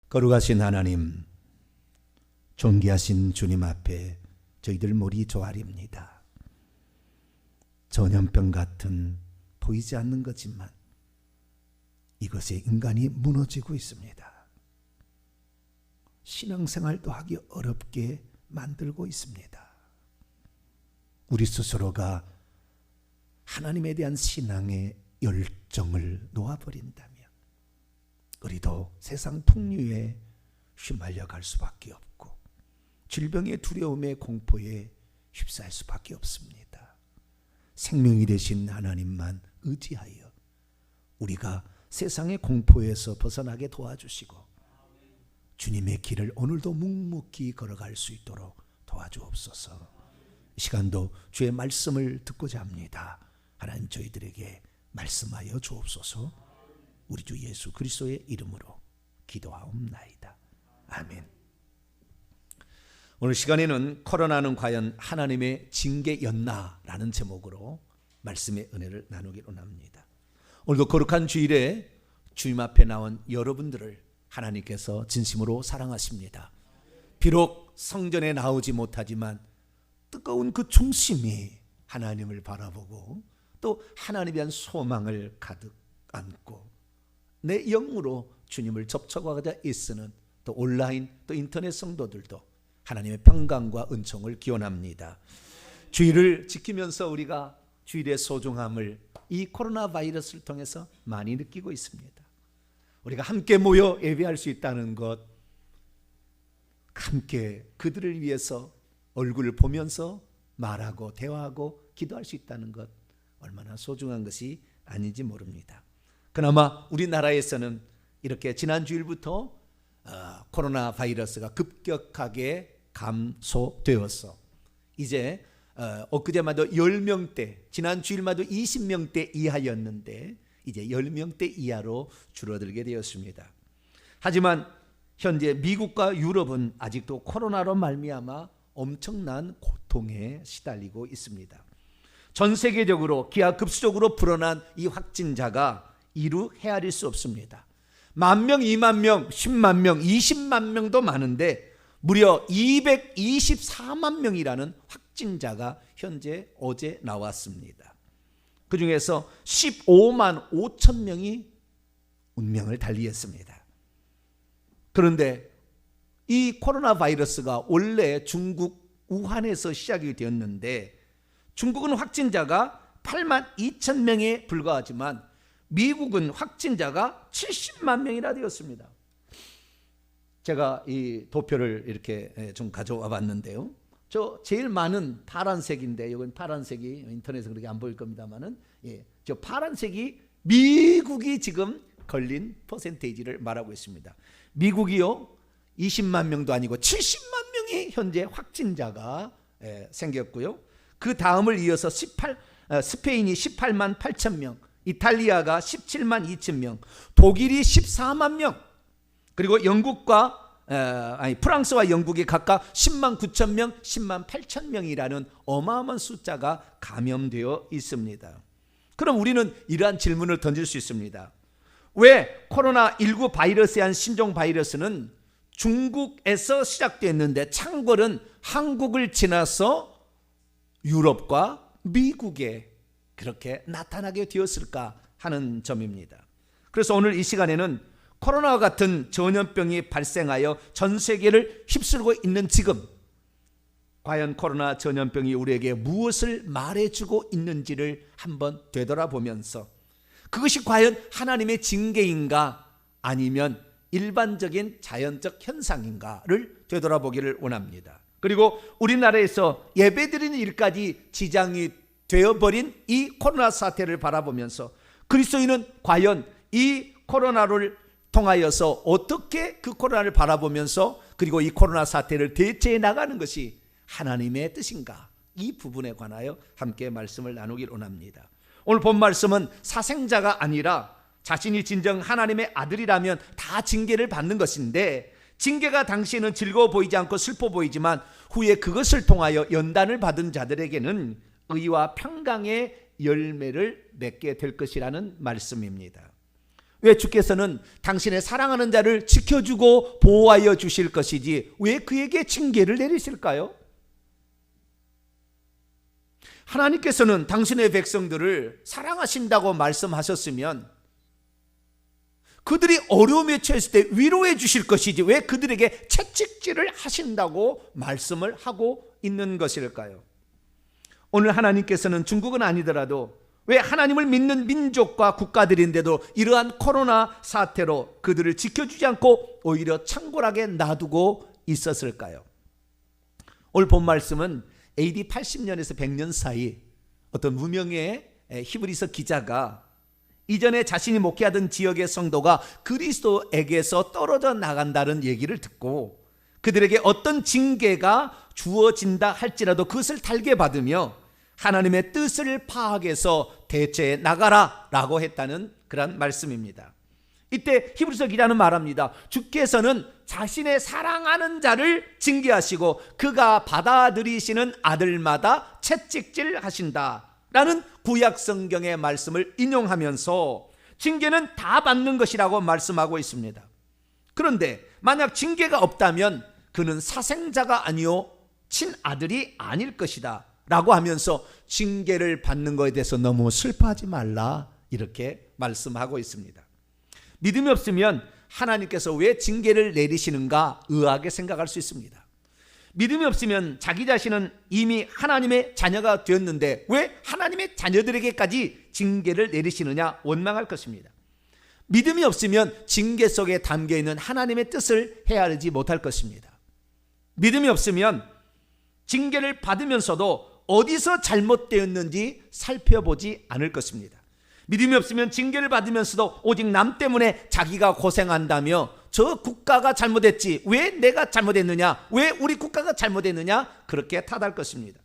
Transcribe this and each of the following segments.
거룩하신 하나님, 존귀하신 주님 앞에 저희들 머리 조아립니다. 전염병 같은 보이지 않는 거지만 이것에 인간이 무너지고 있습니다. 신앙생활도 하기 어렵게 만들고 있습니다. 우리 스스로가 하나님에 대한 신앙의 열정을 놓아버린다면 우리도 세상 풍류에 휘말려 갈 수밖에 없고 질병의 두려움의 공포에 휩싸일 수밖에 없습니다. 생명이 되신 하나님만 의지하여 우리가 세상의 공포에서 벗어나게 도와주시고 주님의 길을 오늘도 묵묵히 걸어갈 수 있도록 도와주옵소서. 이 시간도 주의 말씀을 듣고자 합니다. 하나님, 저희들에게 말씀하여 주옵소서. 우리 주 예수 그리스도의 이름으로 기도하옵나이다. 아멘. 오늘 시간에는 코로나는 과연 하나님의 징계였나라는 제목으로 말씀의 은혜를 나누기로 합니다. 오늘도 거룩한 주일에 주님 앞에 나온 여러분들을 하나님께서 진심으로 사랑하십니다. 비록 성전에 나오지 못하지만 뜨거운 그 중심이 하나님을 바라보고 또 하나님에 대한 소망을 가득 안고 내 영으로 주님을 접촉하고자 애쓰는 또 온라인 또 인터넷 성도들도 하나님의 평강과 은총을 기원합니다. 주일을 지키면서 우리가 주일의 소중함을 이 코로나 바이러스를 통해서 많이 느끼고 있습니다. 우리가 함께 모여 예배할 수 있다는 것, 함께 그들을 위해서 얼굴을 보면서 말하고 대화하고 기도할 수 있다는 것, 얼마나 소중한 것이 아닌지 모릅니다. 그나마 우리나라에서는 이렇게 지난 주일부터 코로나 바이러스가 급격하게 감소되어서 이제 엊그제마도 10명대, 지난 주일마도 20명대 이하였는데 이제 10명대 이하로 줄어들게 되었습니다. 하지만 현재 미국과 유럽은 아직도 코로나로 말미암아 엄청난 고통에 시달리고 있습니다. 전 세계적으로 기하급수적으로 불어난 이 확진자가 이루 헤아릴 수 없습니다. 10,000명, 20,000명, 10만 명, 20만 명도 많은데 무려 224만 명이라는 확진자가 현재 어제 나왔습니다. 그 중에서 15만 5천 명이 운명을 달리했습니다. 그런데 이 코로나 바이러스가 원래 중국 우한에서 시작이 되었는데 중국은 확진자가 8만 2천 명에 불과하지만 미국은 확진자가 70만 명이나 되었습니다. 제가 이 도표를 이렇게 좀 가져와 봤는데요. 저 제일 많은 파란색인데 이건 파란색이 인터넷에 그렇게 안 보일 겁니다만은 저 파란색이 미국이 지금 걸린 퍼센테이지를 말하고 있습니다. 미국이요 20만 명도 아니고 70만 명이 현재 확진자가 생겼고요. 그 다음을 이어서 스페인이 18만 8천 명, 이탈리아가 17만 2천 명, 독일이 14만 명, 그리고 프랑스와 영국이 각각 10만 9천 명, 10만 8천 명이라는 어마어마한 숫자가 감염되어 있습니다. 그럼 우리는 이러한 질문을 던질 수 있습니다. 왜 코로나19 바이러스에 한 신종 바이러스는 중국에서 시작됐는데 창궐은 한국을 지나서 유럽과 미국에 그렇게 나타나게 되었을까 하는 점입니다. 그래서 오늘 이 시간에는 코로나와 같은 전염병이 발생하여 전 세계를 휩쓸고 있는 지금 과연 코로나 전염병이 우리에게 무엇을 말해주고 있는지를 한번 되돌아보면서 그것이 과연 하나님의 징계인가 아니면 일반적인 자연적 현상인가를 되돌아보기를 원합니다. 그리고 우리나라에서 예배드리는 일까지 지장이 되어버린 이 코로나 사태를 바라보면서 그리스도인은 과연 이 코로나를 통하여서 어떻게 그 코로나를 바라보면서 그리고 이 코로나 사태를 대처해 나가는 것이 하나님의 뜻인가, 이 부분에 관하여 함께 말씀을 나누길 원합니다. 오늘 본 말씀은 사생자가 아니라 자신이 진정 하나님의 아들이라면 다 징계를 받는 것인데, 징계가 당시에는 즐거워 보이지 않고 슬퍼 보이지만 후에 그것을 통하여 연단을 받은 자들에게는 의와 평강의 열매를 맺게 될 것이라는 말씀입니다. 왜 주께서는 당신의 사랑하는 자를 지켜주고 보호하여 주실 것이지 왜 그에게 징계를 내리실까요? 하나님께서는 당신의 백성들을 사랑하신다고 말씀하셨으면 그들이 어려움에 처했을 때 위로해 주실 것이지 왜 그들에게 채찍질을 하신다고 말씀을 하고 있는 것일까요? 오늘 하나님께서는 중국은 아니더라도 왜 하나님을 믿는 민족과 국가들인데도 이러한 코로나 사태로 그들을 지켜주지 않고 오히려 창궐하게 놔두고 있었을까요? 오늘 본 말씀은 AD 80년에서 100년 사이 어떤 무명의 히브리서 기자가 이전에 자신이 목회하던 지역의 성도가 그리스도에게서 떨어져 나간다는 얘기를 듣고 그들에게 어떤 징계가 주어진다 할지라도 그것을 달게 받으며 하나님의 뜻을 파악해서 대체해 나가라 라고 했다는 그런 말씀입니다. 이때 히브리서 기자는 말합니다. 주께서는 자신의 사랑하는 자를 징계하시고 그가 받아들이시는 아들마다 채찍질 하신다 라는 구약 성경의 말씀을 인용하면서 징계는 다 받는 것이라고 말씀하고 있습니다. 그런데 만약 징계가 없다면 그는 사생자가 아니요 친아들이 아닐 것이다 라고 하면서 징계를 받는 것에 대해서 너무 슬퍼하지 말라 이렇게 말씀하고 있습니다. 믿음이 없으면 하나님께서 왜 징계를 내리시는가 의아하게 생각할 수 있습니다. 믿음이 없으면 자기 자신은 이미 하나님의 자녀가 되었는데 왜 하나님의 자녀들에게까지 징계를 내리시느냐 원망할 것입니다. 믿음이 없으면 징계 속에 담겨있는 하나님의 뜻을 헤아리지 못할 것입니다. 믿음이 없으면 징계를 받으면서도 어디서 잘못되었는지 살펴보지 않을 것입니다. 믿음이 없으면 징계를 받으면서도 오직 남 때문에 자기가 고생한다며 저 국가가 잘못했지 왜 내가 잘못했느냐 왜 우리 국가가 잘못했느냐 그렇게 탓할 것입니다.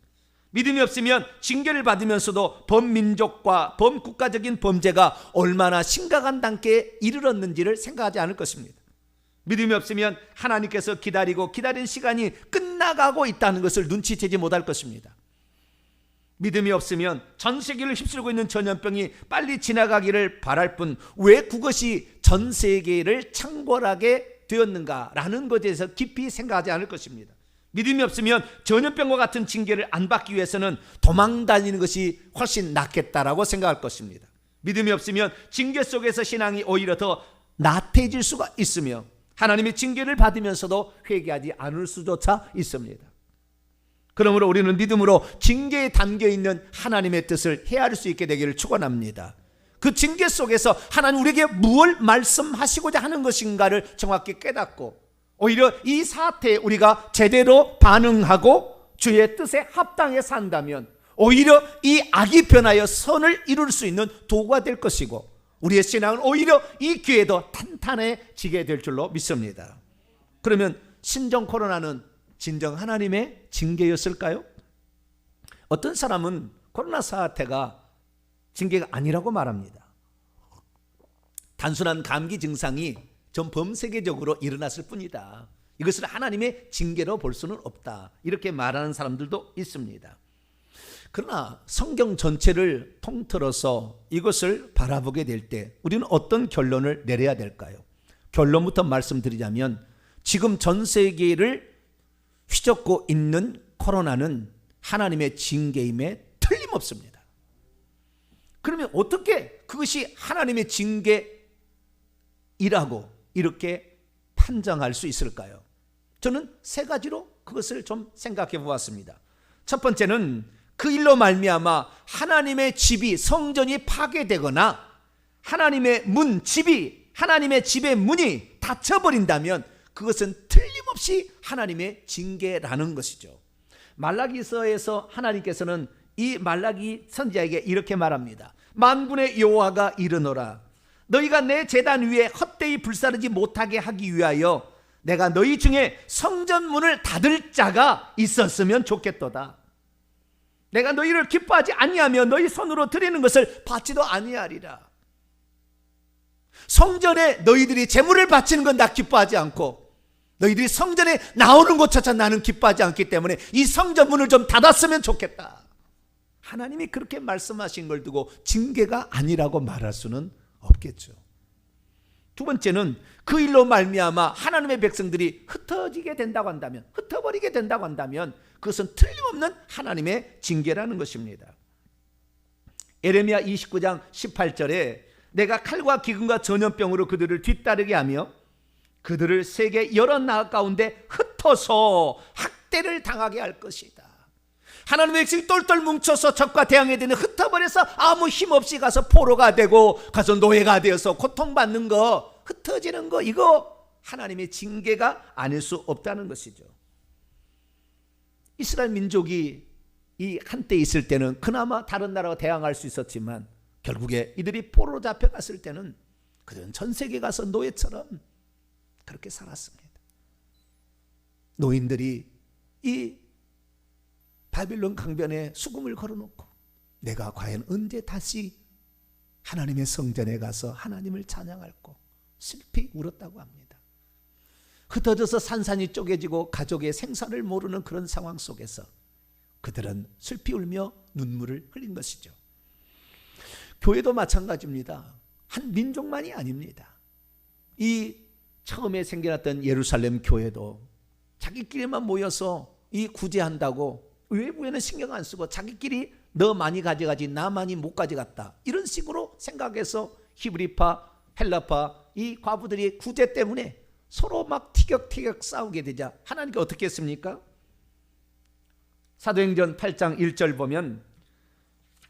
믿음이 없으면 징계를 받으면서도 범민족과 범국가적인 범죄가 얼마나 심각한 단계에 이르렀는지를 생각하지 않을 것입니다. 믿음이 없으면 하나님께서 기다린 시간이 끝나가고 있다는 것을 눈치채지 못할 것입니다. 믿음이 없으면 전 세계를 휩쓸고 있는 전염병이 빨리 지나가기를 바랄 뿐 왜 그것이 전 세계를 창궐하게 되었는가라는 것에 대해서 깊이 생각하지 않을 것입니다. 믿음이 없으면 전염병과 같은 징계를 안 받기 위해서는 도망다니는 것이 훨씬 낫겠다라고 생각할 것입니다. 믿음이 없으면 징계 속에서 신앙이 오히려 더 나태해질 수가 있으며 하나님의 징계를 받으면서도 회개하지 않을 수조차 있습니다. 그러므로 우리는 믿음으로 징계에 담겨있는 하나님의 뜻을 헤아릴 수 있게 되기를 축원합니다. 그 징계 속에서 하나님 우리에게 무엇을 말씀하시고자 하는 것인가를 정확히 깨닫고 오히려 이 사태에 우리가 제대로 반응하고 주의 뜻에 합당해 산다면 오히려 이 악이 변하여 선을 이룰 수 있는 도구가 될 것이고 우리의 신앙은 오히려 이 기회에 더 탄탄해지게 될 줄로 믿습니다. 그러면 신종 코로나는 진정 하나님의 징계였을까요? 어떤 사람은 코로나 사태가 징계가 아니라고 말합니다. 단순한 감기 증상이 전 범세계적으로 일어났을 뿐이다. 이것을 하나님의 징계로 볼 수는 없다. 이렇게 말하는 사람들도 있습니다. 그러나 성경 전체를 통틀어서 이것을 바라보게 될 때 우리는 어떤 결론을 내려야 될까요? 결론부터 말씀드리자면 지금 전 세계를 휘젓고 있는 코로나는 하나님의 징계임에 틀림없습니다. 그러면 어떻게 그것이 하나님의 징계이라고 이렇게 판정할 수 있을까요? 저는 세 가지로 그것을 좀 생각해 보았습니다. 첫 번째는 그 일로 말미암아 하나님의 집이 성전이 파괴되거나 하나님의 하나님의 집의 문이 닫혀버린다면 그것은 틀림없이 하나님의 징계라는 것이죠. 말라기서에서 하나님께서는 이 말라기 선지자에게 이렇게 말합니다. 만군의 여호와가 이르노라 너희가 내 제단 위에 헛되이 불사르지 못하게 하기 위하여 내가 너희 중에 성전문을 닫을 자가 있었으면 좋겠도다. 내가 너희를 기뻐하지 아니하며 너희 손으로 드리는 것을 받지도 아니하리라. 성전에 너희들이 제물을 바치는 건 나 기뻐하지 않고 너희들이 성전에 나오는 것조차 나는 기뻐하지 않기 때문에 이 성전 문을 좀 닫았으면 좋겠다. 하나님이 그렇게 말씀하신 걸 두고 징계가 아니라고 말할 수는 없겠죠. 두 번째는 그 일로 말미암아 하나님의 백성들이 흩어지게 된다고 한다면, 흩어버리게 된다고 한다면 그것은 틀림없는 하나님의 징계라는 것입니다. 예레미야 29장 18절에 내가 칼과 기근과 전염병으로 그들을 뒤따르게 하며 그들을 세계 여러 나라 가운데 흩어서 학대를 당하게 할 것이다. 하나님의 백성이 똘똘 뭉쳐서 적과 대항해야 되는, 흩어버려서 아무 힘없이 가서 포로가 되고 가서 노예가 되어서 고통받는 거, 흩어지는 거, 이거 하나님의 징계가 아닐 수 없다는 것이죠. 이스라엘 민족이 이 한때 있을 때는 그나마 다른 나라와 대항할 수 있었지만 결국에 이들이 포로로 잡혀갔을 때는 그들은 전 세계 가서 노예처럼 그렇게 살았습니다. 노인들이 이 바빌론 강변에 수금을 걸어놓고 내가 과연 언제 다시 하나님의 성전에 가서 하나님을 찬양할고 슬피 울었다고 합니다. 흩어져서 산산이 쪼개지고 가족의 생사를 모르는 그런 상황 속에서 그들은 슬피 울며 눈물을 흘린 것이죠. 교회도 마찬가지입니다. 한 민족만이 아닙니다. 이 처음에 생겨났던 예루살렘 교회도 자기끼리만 모여서 이 구제한다고 외부에는 신경 안 쓰고 자기끼리 너 많이 가져가지 나 많이 못 가져갔다, 이런 식으로 생각해서 히브리파, 헬라파 이 과부들이 구제 때문에 서로 막 티격태격 싸우게 되자 하나님께 어떻게 했습니까? 사도행전 8장 1절 보면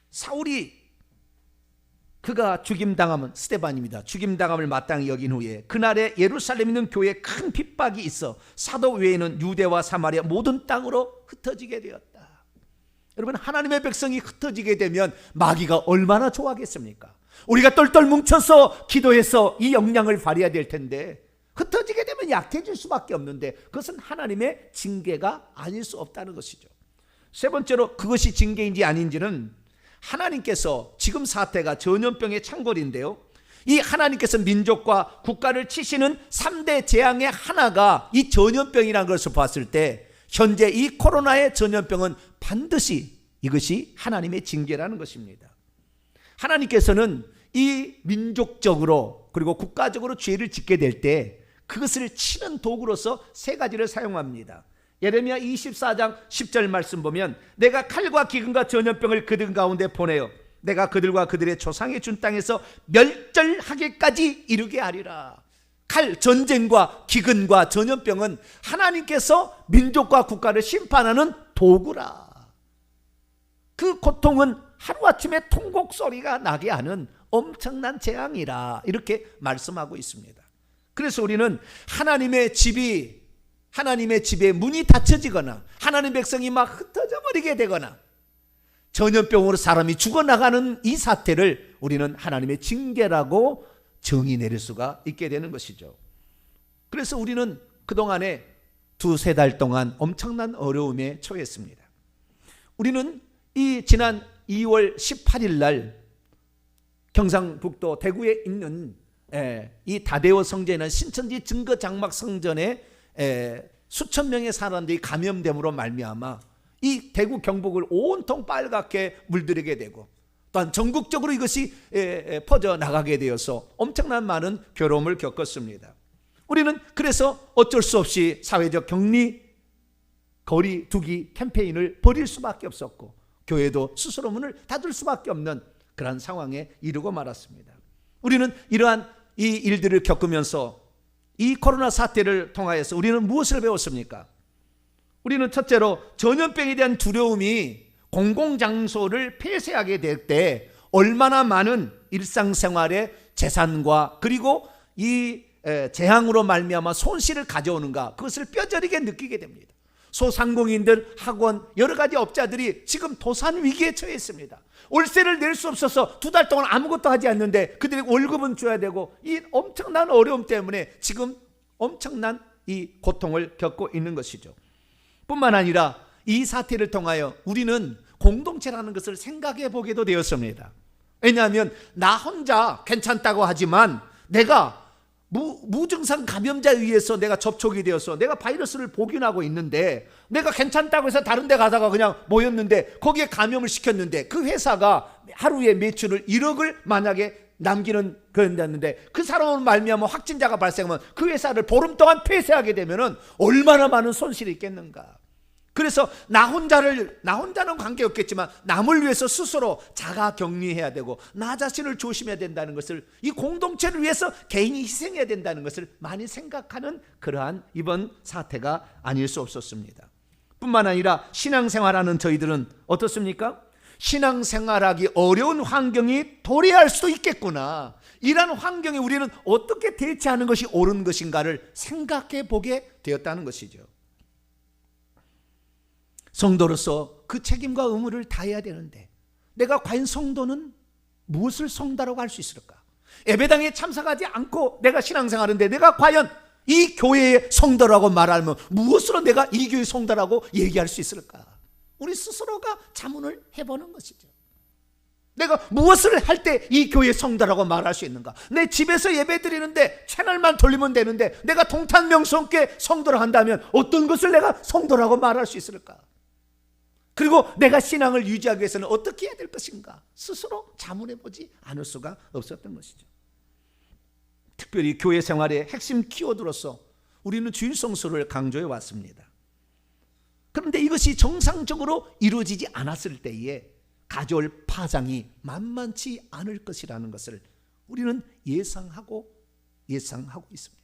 사울이 그가 죽임당하면, 스데반입니다. 죽임당함을 마땅히 여긴 후에 그날에 예루살렘에 있는 교회에 큰 핍박이 있어 사도 외에는 유대와 사마리아 모든 땅으로 흩어지게 되었다. 여러분, 하나님의 백성이 흩어지게 되면 마귀가 얼마나 좋아하겠습니까? 우리가 똘똘 뭉쳐서 기도해서 이 역량을 발휘해야 될 텐데 흩어지게 되면 약해질 수밖에 없는데 그것은 하나님의 징계가 아닐 수 없다는 것이죠. 세 번째로 그것이 징계인지 아닌지는 하나님께서, 지금 사태가 전염병의 창궐인데요, 이 하나님께서 민족과 국가를 치시는 3대 재앙의 하나가 이 전염병이라는 것을 봤을 때 현재 이 코로나의 전염병은 반드시 이것이 하나님의 징계라는 것입니다. 하나님께서는 이 민족적으로 그리고 국가적으로 죄를 짓게 될 때 그것을 치는 도구로서 세 가지를 사용합니다. 예레미야 24장 10절 말씀 보면 내가 칼과 기근과 전염병을 그들 가운데 보내어 내가 그들과 그들의 조상의 준 땅에서 멸절하기까지 이르게 하리라. 칼, 전쟁과 기근과 전염병은 하나님께서 민족과 국가를 심판하는 도구라. 그 고통은 하루아침에 통곡 소리가 나게 하는 엄청난 재앙이라, 이렇게 말씀하고 있습니다. 그래서 우리는 하나님의 집에 문이 닫혀지거나 하나님의 백성이 막 흩어져 버리게 되거나 전염병으로 사람이 죽어나가는 이 사태를 우리는 하나님의 징계라고 정의 내릴 수가 있게 되는 것이죠. 그래서 우리는 그동안에 2-3달 동안 엄청난 어려움에 처했습니다. 우리는 이 지난 2월 18일 날 경상북도 대구에 있는 이 다대호 성전에 있는 신천지 증거장막 성전에 수천 명의 사람들이 감염됨으로 말미암아 이 대구 경북을 온통 빨갛게 물들이게 되고 또한 전국적으로 이것이 퍼져나가게 되어서 엄청난 많은 괴로움을 겪었습니다. 우리는 그래서 어쩔 수 없이 사회적 격리, 거리 두기 캠페인을 벌일 수밖에 없었고 교회도 스스로 문을 닫을 수밖에 없는 그런 상황에 이르고 말았습니다. 우리는 이러한 이 일들을 겪으면서 이 코로나 사태를 통하여서 우리는 무엇을 배웠습니까? 우리는 첫째로 전염병에 대한 두려움이 공공장소를 폐쇄하게 될 때 얼마나 많은 일상생활의 재산과 그리고 이 재앙으로 말미암아 손실을 가져오는가, 그것을 뼈저리게 느끼게 됩니다. 소상공인들, 학원, 여러 가지 업자들이 지금 도산 위기에 처해 있습니다. 월세를 낼 수 없어서 2달 동안 아무것도 하지 않는데 그들이 월급은 줘야 되고 이 엄청난 어려움 때문에 지금 엄청난 이 고통을 겪고 있는 것이죠. 뿐만 아니라 이 사태를 통하여 우리는 공동체라는 것을 생각해 보게도 되었습니다. 왜냐하면 나 혼자 괜찮다고 하지만 내가 무증상 감염자에 의해서 내가 접촉이 되어서 내가 바이러스를 복균하고 있는데, 내가 괜찮다고 해서 다른 데 가다가 그냥 모였는데 거기에 감염을 시켰는데, 그 회사가 하루에 매출을 1억을 만약에 남기는 그런다는데, 그 사람은 말미암아 확진자가 발생하면 그 회사를 보름 동안 폐쇄하게 되면은 얼마나 많은 손실이 있겠는가. 그래서 나 혼자는 관계없겠지만 남을 위해서 스스로 자가 격리해야 되고, 나 자신을 조심해야 된다는 것을, 이 공동체를 위해서 개인이 희생해야 된다는 것을 많이 생각하는 그러한 이번 사태가 아닐 수 없었습니다. 뿐만 아니라 신앙생활하는 저희들은 어떻습니까? 신앙생활하기 어려운 환경이 도래할 수도 있겠구나, 이런 환경에 우리는 어떻게 대처하는 것이 옳은 것인가를 생각해 보게 되었다는 것이죠. 성도로서 그 책임과 의무를 다해야 되는데, 내가 과연 성도는 무엇을 성도라고 할 수 있을까? 예배당에 참석하지 않고 내가 신앙생활하는데 내가 과연 이 교회의 성도라고 말하면 무엇으로 내가 이 교회의 성도라고 얘기할 수 있을까? 우리 스스로가 자문을 해보는 것이죠. 내가 무엇을 할 때 이 교회의 성도라고 말할 수 있는가? 내 집에서 예배 드리는데 채널만 돌리면 되는데 내가 동탄명성교회 성도라고 한다면 어떤 것을 내가 성도라고 말할 수 있을까? 그리고 내가 신앙을 유지하기 위해서는 어떻게 해야 될 것인가? 스스로 자문해보지 않을 수가 없었던 것이죠. 특별히 교회 생활의 핵심 키워드로서 우리는 주일 성수를 강조해 왔습니다. 그런데 이것이 정상적으로 이루어지지 않았을 때에 가져올 파장이 만만치 않을 것이라는 것을 우리는 예상하고 있습니다.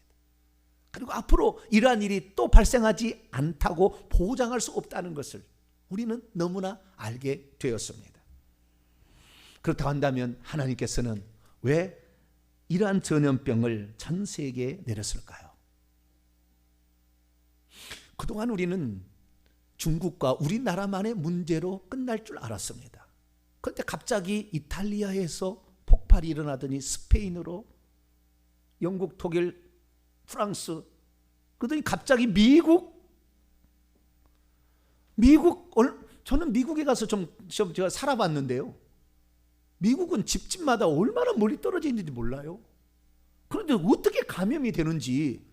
그리고 앞으로 이러한 일이 또 발생하지 않다고 보장할 수 없다는 것을 우리는 너무나 알게 되었습니다. 그렇다고 한다면 하나님께서는 왜 이러한 전염병을 전 세계에 내렸을까요? 그동안 우리는 중국과 우리나라만의 문제로 끝날 줄 알았습니다. 그런데 갑자기 이탈리아에서 폭발이 일어나더니 스페인으로, 영국, 독일, 프랑스, 그러더니 갑자기 저는 미국에 가서 좀 제가 살아봤는데요, 미국은 집집마다 얼마나 멀리 떨어져 있는지 몰라요. 그런데 어떻게 감염이 되는지,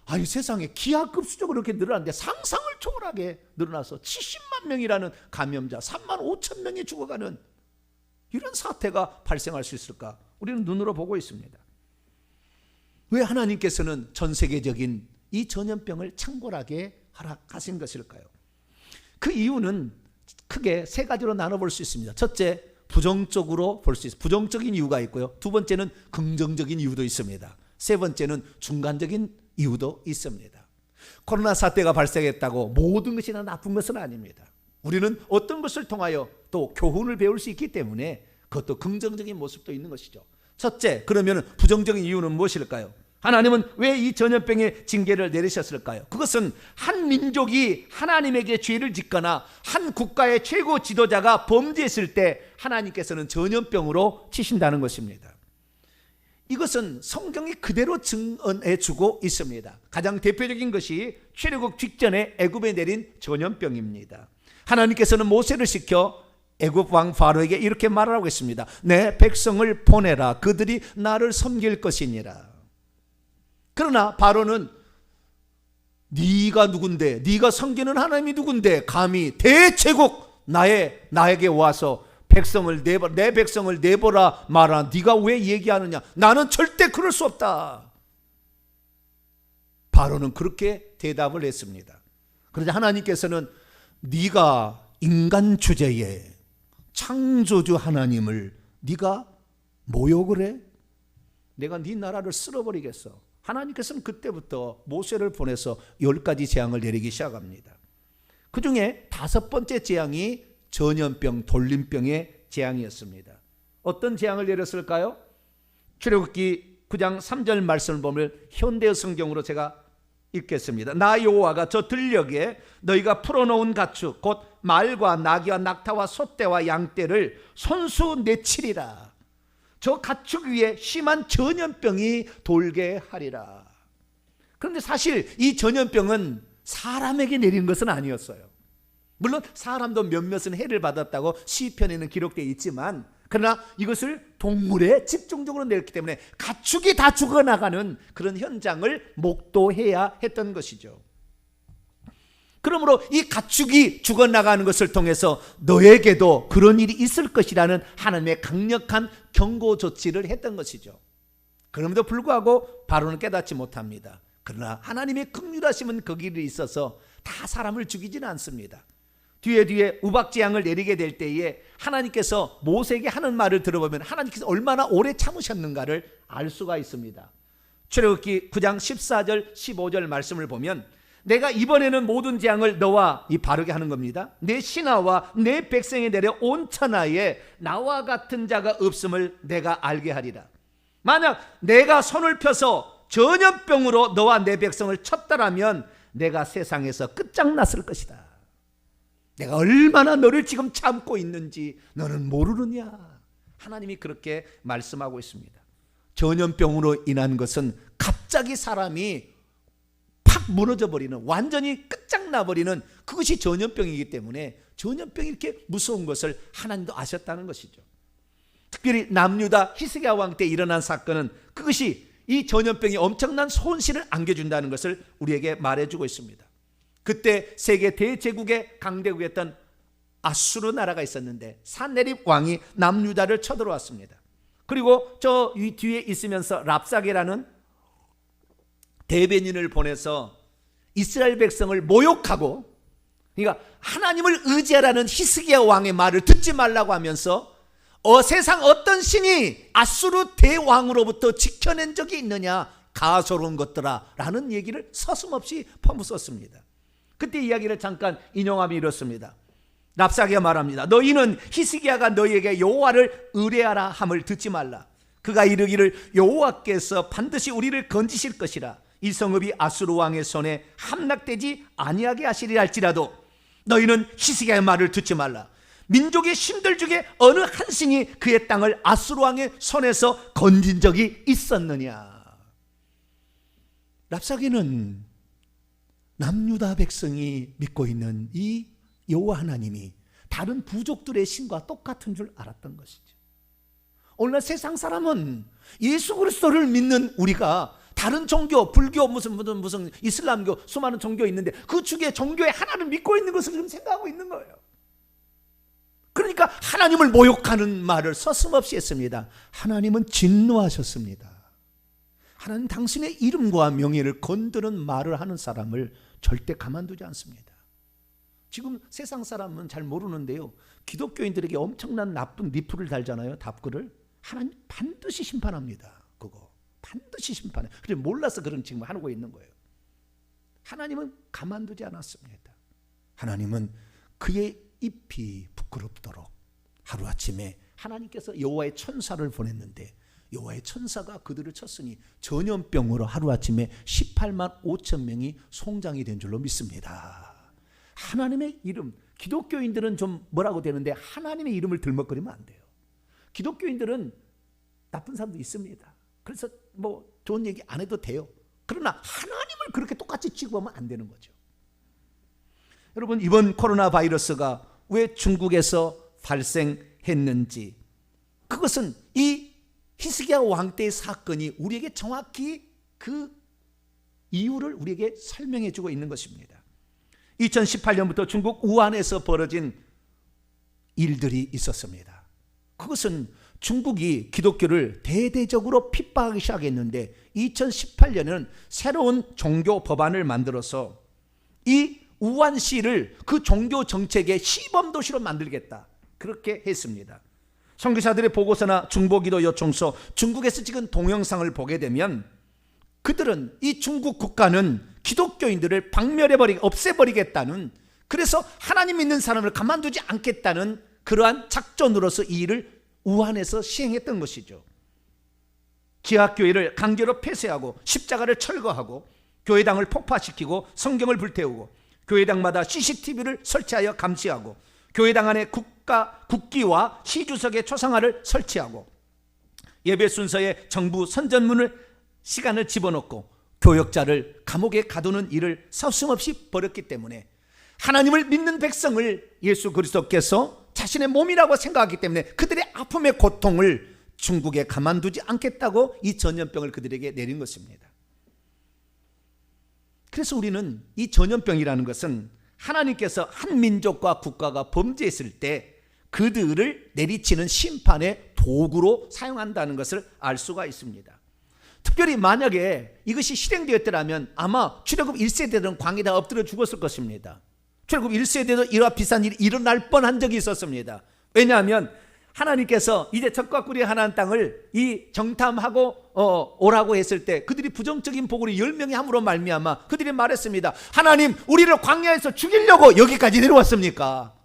아니 세상에 기하급수적으로 그렇게 늘어났는데 상상을 초월하게 늘어나서 70만 명이라는 감염자, 3만 5천 명이 죽어가는 이런 사태가 발생할 수 있을까? 우리는 눈으로 보고 있습니다. 왜 하나님께서는 전 세계적인 이 전염병을 창궐하게 허락하신 것일까요? 그 이유는 크게 세 가지로 나눠볼 수 있습니다. 첫째, 부정적으로 볼 수 있습니다. 부정적인 이유가 있고요. 두 번째는 긍정적인 이유도 있습니다. 세 번째는 중간적인 이유도 있습니다. 코로나 사태가 발생했다고 모든 것이 다 나쁜 것은 아닙니다. 우리는 어떤 것을 통하여 또 교훈을 배울 수 있기 때문에 그것도 긍정적인 모습도 있는 것이죠. 첫째, 그러면 부정적인 이유는 무엇일까요? 하나님은 왜 이 전염병의 징계를 내리셨을까요? 그것은 한 민족이 하나님에게 죄를 짓거나 한 국가의 최고 지도자가 범죄했을 때 하나님께서는 전염병으로 치신다는 것입니다. 이것은 성경이 그대로 증언해 주고 있습니다. 가장 대표적인 것이 출애굽 직전에 애굽에 내린 전염병입니다. 하나님께서는 모세를 시켜 애굽 왕 바로에게 이렇게 말하라고 했습니다. 내 백성을 보내라. 그들이 나를 섬길 것이니라. 그러나 바로는 네가 누군데, 네가 섬기는 하나님이 누군데 감히 대제국 나에게 와서 내 백성을 내보라 말아. 네가 왜 얘기하느냐? 나는 절대 그럴 수 없다. 바로는 그렇게 대답을 했습니다. 그러자 하나님께서는 네가 인간 주제에 창조주 하나님을 네가 모욕을 해? 내가 네 나라를 쓸어버리겠어. 하나님께서는 그때부터 모세를 보내서 10가지 재앙을 내리기 시작합니다. 그 중에 5번째 재앙이 전염병, 돌림병의 재앙이었습니다. 어떤 재앙을 내렸을까요? 출애굽기 9장 3절 말씀을 보면 현대 성경으로 제가 읽겠습니다. 나 여호와가 저 들녘에 너희가 풀어놓은 가축 곧 말과 나귀와 낙타와 소떼와 양떼를 손수 내치리라. 저 가축 위에 심한 전염병이 돌게 하리라. 그런데 사실 이 전염병은 사람에게 내린 것은 아니었어요. 물론 사람도 몇몇은 해를 받았다고 시편에는 기록되어 있지만 그러나 이것을 동물에 집중적으로 내렸기 때문에 가축이 다 죽어나가는 그런 현장을 목도해야 했던 것이죠. 그러므로 이 가축이 죽어나가는 것을 통해서 너에게도 그런 일이 있을 것이라는 하나님의 강력한 경고 조치를 했던 것이죠. 그럼에도 불구하고 바로는 깨닫지 못합니다. 그러나 하나님의 긍휼하심은 그 길에 있어서 다 사람을 죽이지는 않습니다. 뒤에 우박재앙을 내리게 될 때에 하나님께서 모세에게 하는 말을 들어보면 하나님께서 얼마나 오래 참으셨는가를 알 수가 있습니다. 출애굽기 9장 14절 15절 말씀을 보면 내가 이번에는 모든 재앙을 너와 바르게 하는 겁니다. 내 신하와 내 백성에 내려 온 천하에 나와 같은 자가 없음을 내가 알게 하리라. 만약 내가 손을 펴서 전염병으로 너와 내 백성을 쳤다라면 내가 세상에서 끝장났을 것이다. 내가 얼마나 너를 지금 참고 있는지 너는 모르느냐. 하나님이 그렇게 말씀하고 있습니다. 전염병으로 인한 것은 갑자기 사람이 팍 무너져버리는, 완전히 끝장나버리는 그것이 전염병이기 때문에 전염병이 이렇게 무서운 것을 하나님도 아셨다는 것이죠. 특별히 남유다 히스기야 왕 때 일어난 사건은 그것이 이 전염병이 엄청난 손실을 안겨준다는 것을 우리에게 말해주고 있습니다. 그때 세계 대제국의 강대국이었던 아수르 나라가 있었는데 산헤립 왕이 남유다를 쳐들어왔습니다. 그리고 저 뒤에 있으면서 랍사게라는 대변인을 보내서 이스라엘 백성을 모욕하고, 그러니까 하나님을 의지하라는 히스기야 왕의 말을 듣지 말라고 하면서 세상 어떤 신이 아수르 대왕으로부터 지켜낸 적이 있느냐, 가소로운 것들아 라는 얘기를 서슴없이 퍼붓었습니다. 그때 이야기를 잠깐 인용하면 이렇습니다. 랍사게가 말합니다. 너희는 히스기야가 너희에게 여호와를 의뢰하라 함을 듣지 말라. 그가 이르기를 여호와께서 반드시 우리를 건지실 것이라. 이 성읍이 아수르 왕의 손에 함락되지 아니하게 하시리라 할지라도 너희는 히스기야의 말을 듣지 말라. 민족의 신들 중에 어느 한 신이 그의 땅을 아수르 왕의 손에서 건진 적이 있었느냐. 랍사게는 남유다 백성이 믿고 있는 이 여호와 하나님이 다른 부족들의 신과 똑같은 줄 알았던 것이죠. 오늘날 세상 사람은 예수 그리스도를 믿는 우리가 다른 종교, 불교, 무슨 이슬람교, 수많은 종교 있는데 그 중에 종교에 하나를 믿고 있는 것을 지금 생각하고 있는 거예요. 그러니까 하나님을 모욕하는 말을 서슴없이 했습니다. 하나님은 진노하셨습니다. 하나님 당신의 이름과 명예를 건드는 말을 하는 사람을 절대 가만두지 않습니다. 지금 세상 사람은 잘 모르는데요, 기독교인들에게 엄청난 나쁜 리플을 달잖아요. 답글을. 하나님 반드시 심판합니다. 그거 반드시 심판해. 그래 몰라서 그런 지금 하고 있는 거예요. 하나님은 가만두지 않았습니다. 하나님은 그의 잎이 부끄럽도록 하루아침에 하나님께서 여호와의 천사를 보냈는데 여호와의 천사가 그들을 쳤으니 전염병으로 하루아침에 18만 5천 명이 송장이 된 줄로 믿습니다. 하나님의 이름, 기독교인들은 좀 뭐라고 되는데 하나님의 이름을 들먹거리면 안 돼요. 기독교인들은 나쁜 사람도 있습니다. 그래서 뭐 좋은 얘기 안 해도 돼요. 그러나 하나님을 그렇게 똑같이 취급하면 안 되는 거죠. 여러분, 이번 코로나 바이러스가 왜 중국에서 발생했는지, 그것은 이 히스기야 왕 때의 사건이 우리에게 정확히 그 이유를 우리에게 설명해 주고 있는 것입니다. 2018년부터 중국 우한에서 벌어진 일들이 있었습니다. 그것은 중국이 기독교를 대대적으로 핍박하기 시작했는데 2018년에는 새로운 종교 법안을 만들어서 이 우한시를 그 종교 정책의 시범도시로 만들겠다, 그렇게 했습니다. 선교사들의 보고서나 중보기도 요청서, 중국에서 찍은 동영상을 보게 되면 그들은 이 중국 국가는 기독교인들을 없애버리겠다는, 그래서 하나님 믿는 사람을 가만두지 않겠다는 그러한 작전으로서 이 일을 우한에서 시행했던 것이죠. 기독교회를 강제로 폐쇄하고 십자가를 철거하고 교회당을 폭파시키고 성경을 불태우고 교회당마다 CCTV를 설치하여 감시하고 교회당 안에 국기와 시주석의 초상화를 설치하고 예배 순서에 정부 선전문을 시간을 집어넣고 교역자를 감옥에 가두는 일을 서슴없이 벌였기 때문에 하나님을 믿는 백성을 예수 그리스도께서 자신의 몸이라고 생각하기 때문에 그들의 아픔의 고통을 중국에 가만두지 않겠다고 이 전염병을 그들에게 내린 것입니다. 그래서 우리는 이 전염병이라는 것은 하나님께서 한 민족과 국가가 범죄했을 때 그들을 내리치는 심판의 도구로 사용한다는 것을 알 수가 있습니다. 특별히 만약에 이것이 실행되었더라면 아마 출애굽 1세대들은 광야에다 엎드려 죽었을 것입니다. 출애굽 1세대도 이와 비슷한 일이 일어날 뻔한 적이 있었습니다. 왜냐하면 하나님께서 이제 적과 꿀이 하나님 땅을 이 정탐하고 오라고 했을 때 그들이 부정적인 보고를 10명이 함으로 말미암아 그들이 말했습니다. 하나님, 우리를 광야에서 죽이려고 여기까지 내려왔습니까?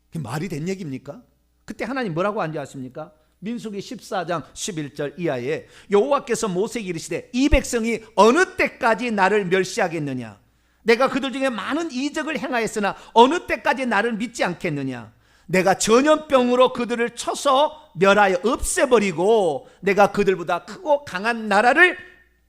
그게 말이 된 얘기입니까? 그때 하나님 뭐라고 안지하십니까? 민수기 14장 11절 이하에 여호와께서 모세에게 이르시되 이 백성이 어느 때까지 나를 멸시하겠느냐? 내가 그들 중에 많은 이적을 행하였으나 어느 때까지 나를 믿지 않겠느냐? 내가 전염병으로 그들을 쳐서 멸하여 없애버리고 내가 그들보다 크고 강한 나라를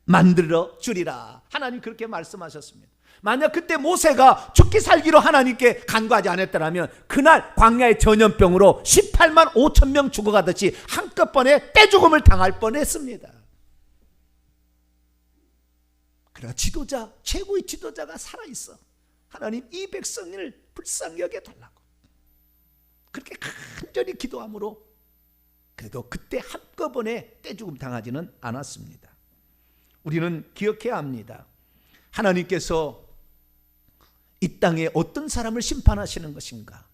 만들어 주리라. 하나님 그렇게 말씀하셨습니다. 만약 그때 모세가 죽기 살기로 하나님께 간구하지 않았더라면 그날 광야의 전염병으로 18만 5천 명 죽어가듯이 한꺼번에 떼죽음을 당할 뻔했습니다. 그러나 지도자, 최고의 지도자가 살아있어. 하나님, 이 백성을 불쌍히 여겨달라고 그렇게 간절히 기도함으로 그래도 그때 한꺼번에 떼죽음 당하지는 않았습니다. 우리는 기억해야 합니다. 하나님께서 이 땅에 어떤 사람을 심판하시는 것인가?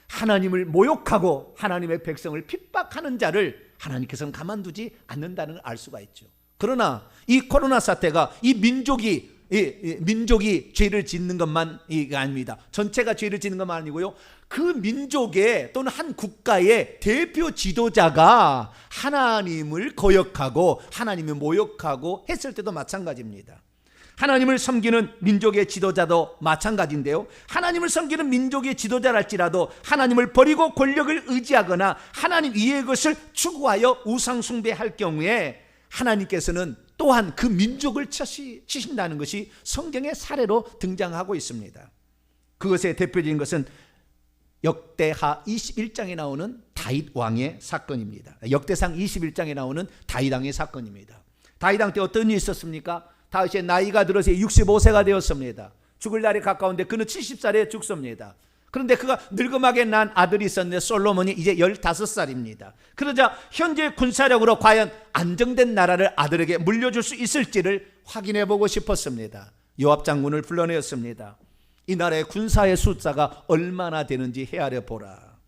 하나님을 모욕하고 하나님의 백성을 핍박하는 자를 하나님께서는 가만두지 않는다는 걸 알 수가 있죠. 그러나 이 코로나 사태가 이 민족이 죄를 짓는 것만 아닙니다. 전체가 죄를 짓는 것만 아니고요, 그 민족의 또는 한 국가의 대표 지도자가 하나님을 거역하고 하나님을 모욕하고 했을 때도 마찬가지입니다. 하나님을 섬기는 민족의 지도자도 마찬가지인데요, 하나님을 섬기는 민족의 지도자랄지라도 하나님을 버리고 권력을 의지하거나 하나님 위의 것을 추구하여 우상 숭배할 경우에 하나님께서는 또한 그 민족을 치신다는 것이 성경의 사례로 등장하고 있습니다. 그것의 대표적인 것은 역대하 21장에 나오는 다윗 왕의 사건입니다. 역대상 21장에 나오는 다윗 왕의 사건입니다. 다윗 왕 때 어떤 일이 있었습니까? 다윗의 나이가 들어서 65세가 되었습니다. 죽을 날이 가까운데 그는 70살에 죽습니다. 그런데 그가 늙음하게 난 아들이 있었는데 솔로몬이 이제 15살입니다. 그러자 현재 군사력으로 과연 안정된 나라를 아들에게 물려줄 수 있을지를 확인해 보고 싶었습니다. 요압 장군을 불러내었습니다. 이 나라의 군사의 숫자가 얼마나 되는지 헤아려 보라.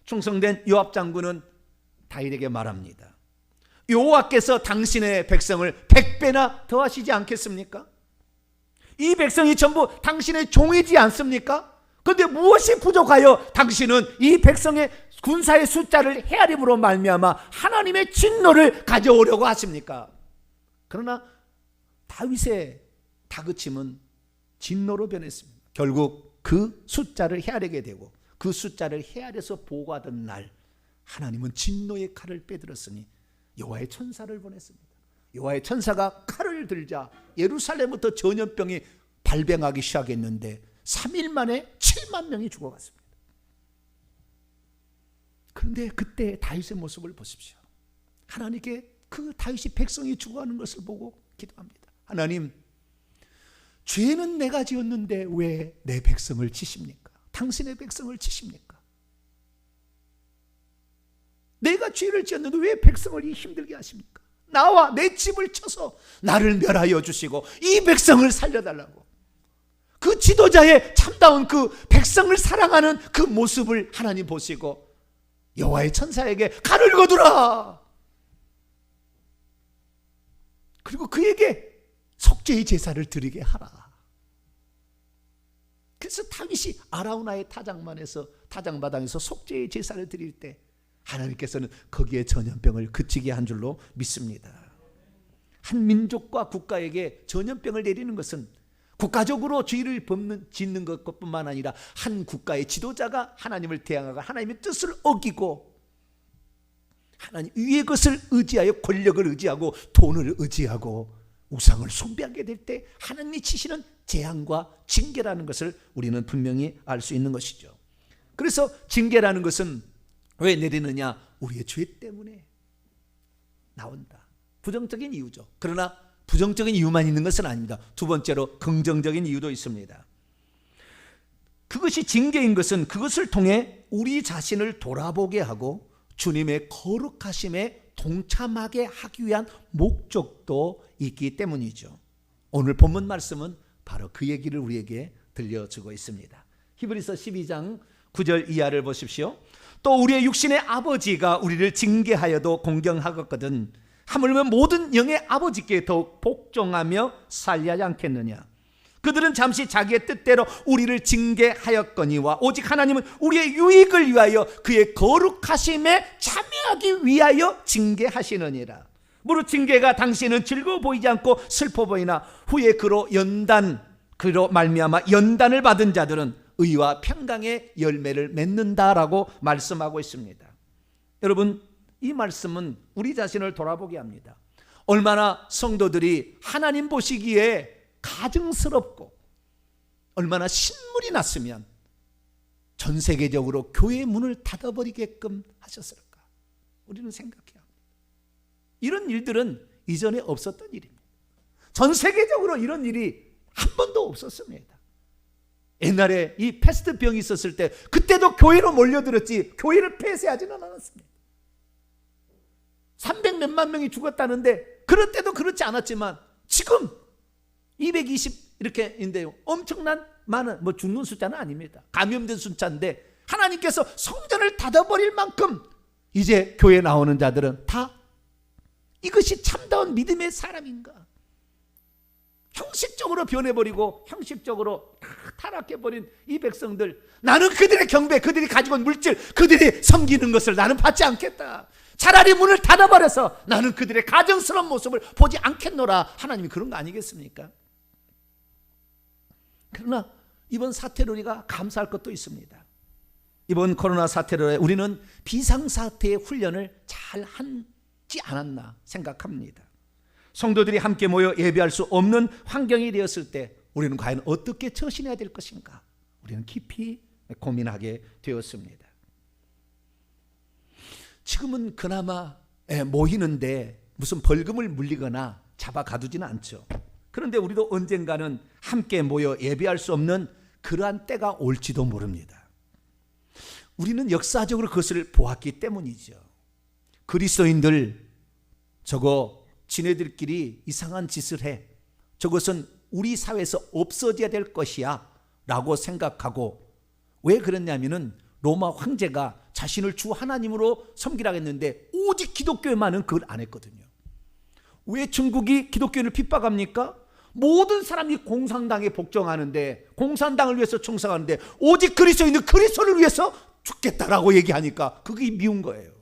충성된 요압 장군은 다윗에게 말합니다. 여호와께서 당신의 백성을 100배나 더하시지 않겠습니까? 이 백성이 전부 당신의 종이지 않습니까? 그런데 무엇이 부족하여 당신은 이 백성의 군사의 숫자를 헤아림으로 말미암아 하나님의 진노를 가져오려고 하십니까? 그러나 다윗의 다그침은 진노로 변했습니다. 결국 그 숫자를 헤아리게 되고 그 숫자를 헤아려서 보고하던 날 하나님은 진노의 칼을 빼들었으니 여호와의 천사를 보냈습니다. 여호와의 천사가 칼을 들자 예루살렘부터 전염병이 발병하기 시작했는데 3일 만에 7만 명이 죽어갔습니다. 그런데 그때 다윗의 모습을 보십시오. 하나님께 그 다윗이 백성이 죽어가는 것을 보고 기도합니다. 하나님, 죄는 내가 지었는데 왜 내 백성을 치십니까? 당신의 백성을 치십니까? 내가 죄를 지었는데 왜 백성을 힘들게 하십니까? 나와 내 집을 쳐서 나를 멸하여 주시고 이 백성을 살려달라고. 그 지도자의 참다운 그 백성을 사랑하는 그 모습을 하나님 보시고 여호와의 천사에게 칼을 거두라. 그리고 그에게 속죄의 제사를 드리게 하라. 그래서 다윗이 아라우나의 타작마당에서 속죄의 제사를 드릴 때 하나님께서는 거기에 전염병을 그치게 한 줄로 믿습니다. 한 민족과 국가에게 전염병을 내리는 것은 국가적으로 죄를 짓는 것뿐만 아니라 한 국가의 지도자가 하나님을 대항하고 하나님의 뜻을 어기고 하나님 위의 것을 의지하여 권력을 의지하고 돈을 의지하고 우상을 숭배하게 될 때 하나님이 치시는 재앙과 징계라는 것을 우리는 분명히 알 수 있는 것이죠. 그래서 징계라는 것은 왜 내리느냐? 우리의 죄 때문에 나온다. 부정적인 이유죠. 그러나 부정적인 이유만 있는 것은 아닙니다. 두 번째로 긍정적인 이유도 있습니다. 그것이 징계인 것은 그것을 통해 우리 자신을 돌아보게 하고 주님의 거룩하심에 동참하게 하기 위한 목적도 있기 때문이죠. 오늘 본문 말씀은 바로 그 얘기를 우리에게 들려주고 있습니다. 히브리서 12장 9절 이하를 보십시오. 또 우리의 육신의 아버지가 우리를 징계하여도 공경하거든 하물며 모든 영의 아버지께 더욱 복종하며 살려야 하지 않겠느냐. 그들은 잠시 자기의 뜻대로 우리를 징계하였거니와 오직 하나님은 우리의 유익을 위하여 그의 거룩하심에 참여하기 위하여 징계하시느니라. 무릇 징계가 당신은 즐거워 보이지 않고 슬퍼 보이나 후에 그로 말미암아 연단을 받은 자들은 의와 평강의 열매를 맺는다라고 말씀하고 있습니다. 여러분, 이 말씀은 우리 자신을 돌아보게 합니다. 얼마나 성도들이 하나님 보시기에 가증스럽고 얼마나 신물이 났으면 전 세계적으로 교회의 문을 닫아버리게끔 하셨을까? 우리는 생각해야 합니다. 이런 일들은 이전에 없었던 일입니다. 전 세계적으로 이런 일이 한 번도 없었습니다. 옛날에 이 패스트병이 있었을 때 그때도 교회로 몰려들었지 교회를 폐쇄하지는 않았습니다. 300몇만 명이 죽었다는데 그럴 때도 그렇지 않았지만 지금 220 이렇게인데요. 엄청난 많은 죽는 숫자는 아닙니다. 감염된 숫자인데 하나님께서 성전을 닫아버릴 만큼 이제 교회에 나오는 자들은 다 이것이 참다운 믿음의 사람인가? 형식적으로 변해버리고 형식적으로 다 타락해버린 이 백성들, 나는 그들의 경배, 그들이 가지고 있는 물질, 그들이 섬기는 것을 나는 받지 않겠다. 차라리 문을 닫아버려서 나는 그들의 가증스러운 모습을 보지 않겠노라. 하나님이 그런 거 아니겠습니까? 그러나 이번 사태로 우리가 감사할 것도 있습니다. 이번 코로나 사태로 우리는 비상사태의 훈련을 잘 하지 않았나 생각합니다. 성도들이 함께 모여 예배할 수 없는 환경이 되었을 때 우리는 과연 어떻게 처신해야 될 것인가? 우리는 깊이 고민하게 되었습니다. 지금은 그나마 모이는데 무슨 벌금을 물리거나 잡아 가두지는 않죠. 그런데 우리도 언젠가는 함께 모여 예배할 수 없는 그러한 때가 올지도 모릅니다. 우리는 역사적으로 그것을 보았기 때문이죠. 그리스도인들 저거 지네들끼리 이상한 짓을 해, 저것은 우리 사회에서 없어져야 될 것이야 라고 생각하고, 왜 그랬냐면은 로마 황제가 자신을 주 하나님으로 섬기라고 했는데 오직 기독교에만은 그걸 안 했거든요. 왜 중국이 기독교인을 핍박합니까? 모든 사람이 공산당에 복종하는데, 공산당을 위해서 충성하는데 오직 그리스도인은 그리스도를 위해서 죽겠다라고 얘기하니까 그게 미운 거예요.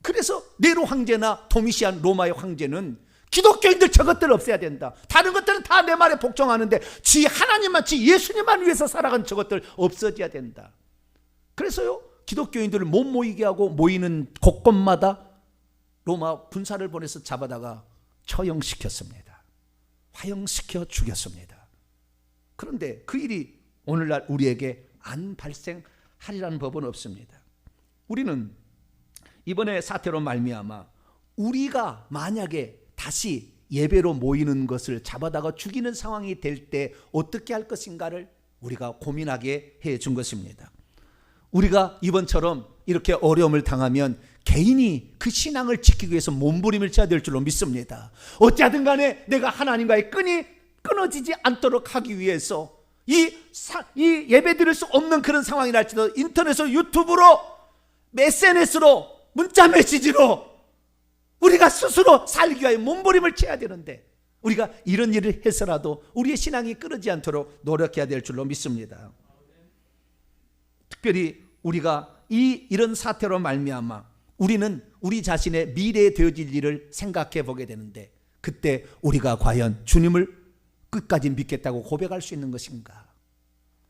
그래서 네로 황제나 도미시안 로마의 황제는 기독교인들 저것들 없애야 된다. 다른 것들은 다 내 말에 복종하는데 지 하나님만, 지 예수님만 위해서 살아간 저것들 없어져야 된다. 그래서요, 기독교인들을 못 모이게 하고 모이는 곳곳마다 로마 군사를 보내서 잡아다가 처형시켰습니다. 화형시켜 죽였습니다. 그런데 그 일이 오늘날 우리에게 안 발생하리라는 법은 없습니다. 우리는 이번에 사태로 말미암아 우리가 만약에 다시 예배로 모이는 것을 잡아다가 죽이는 상황이 될 때 어떻게 할 것인가를 우리가 고민하게 해준 것입니다. 우리가 이번처럼 이렇게 어려움을 당하면 개인이 그 신앙을 지키기 위해서 몸부림을 쳐야 될 줄로 믿습니다. 어찌하든 간에 내가 하나님과의 끈이 끊어지지 않도록 하기 위해서 이 예배 드릴 수 없는 그런 상황이 날지도 인터넷으로, 유튜브로, SNS로, 문자 메시지로 우리가 스스로 살기 위하여 몸부림을 쳐야 되는데, 우리가 이런 일을 해서라도 우리의 신앙이 끊어지지 않도록 노력해야 될 줄로 믿습니다. 특별히 우리가 이런 사태로 말미암아 우리는 우리 자신의 미래에 되어질 일을 생각해 보게 되는데, 그때 우리가 과연 주님을 끝까지 믿겠다고 고백할 수 있는 것인가?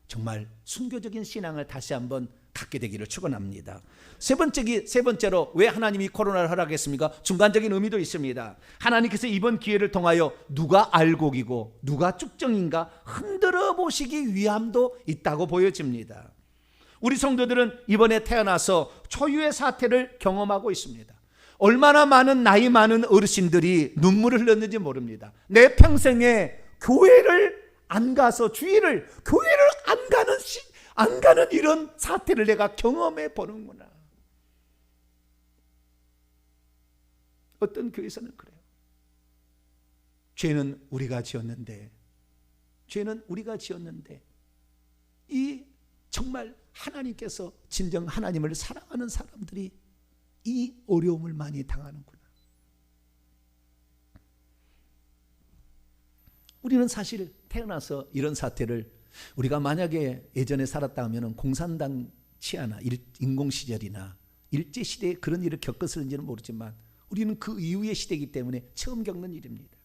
정말 순교적인 신앙을 다시 한번 갖게 되기를 축원합니다. 세 번째로 왜 하나님이 코로나를 허락했습니까? 중간적인 의미도 있습니다. 하나님께서 이번 기회를 통하여 누가 알곡이고 누가 쭉정인가 흔들어 보시기 위함도 있다고 보여집니다. 우리 성도들은 이번에 태어나서 초유의 사태를 경험하고 있습니다. 얼마나 많은 나이 많은 어르신들이 눈물을 흘렸는지 모릅니다. 내 평생에 교회를 안 가서 주일을 교회를 안 가는 이런 사태를 내가 경험해 보는구나. 어떤 교회에서는 그래요. 죄는 우리가 지었는데 이 정말 하나님께서 진정 하나님을 사랑하는 사람들이 이 어려움을 많이 당하는구나. 우리는 사실 태어나서 이런 사태를 우리가 만약에 예전에 살았다 하면 공산당 치하나 인공시절이나 일제시대에 그런 일을 겪었을지는 모르지만 우리는 그 이후의 시대이기 때문에 처음 겪는 일입니다.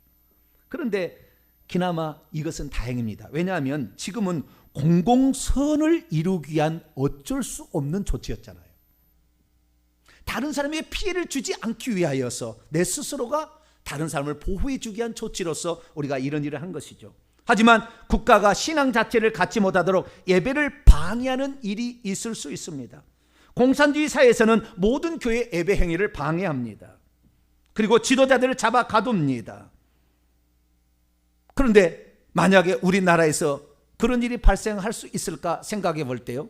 그런데 그나마 이것은 다행입니다. 왜냐하면 지금은 공공선을 이루기 위한 어쩔 수 없는 조치였잖아요. 다른 사람에게 피해를 주지 않기 위하여서 내 스스로가 다른 사람을 보호해 주기 위한 조치로서 우리가 이런 일을 한 것이죠. 하지만 국가가 신앙 자체를 갖지 못하도록 예배를 방해하는 일이 있을 수 있습니다. 공산주의 사회에서는 모든 교회 예배 행위를 방해합니다. 그리고 지도자들을 잡아 가둡니다. 그런데 만약에 우리나라에서 그런 일이 발생할 수 있을까 생각해 볼 때요,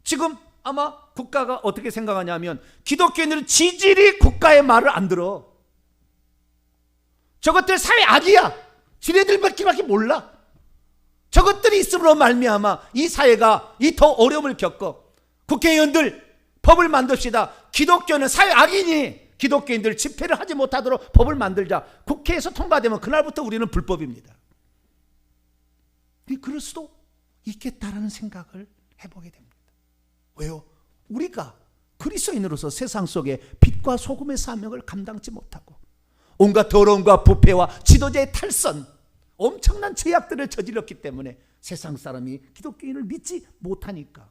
지금 아마 국가가 어떻게 생각하냐면 기독교인들은 지질이 국가의 말을 안 들어. 저것들 사회 악이야. 지네들밖에 몰라. 저것들이 있음으로 말미암아 이 사회가 이 더 어려움을 겪어. 국회의원들 법을 만듭시다. 기독교는 사회 악이니 기독교인들 집회를 하지 못하도록 법을 만들자. 국회에서 통과되면 그날부터 우리는 불법입니다. 그럴 수도 있겠다라는 생각을 해보게 됩니다. 왜요? 우리가 그리스도인으로서 세상 속에 빛과 소금의 사명을 감당치 못하고 온갖 더러움과 부패와 지도자의 탈선, 엄청난 죄악들을 저질렀기 때문에 세상 사람이 기독교인을 믿지 못하니까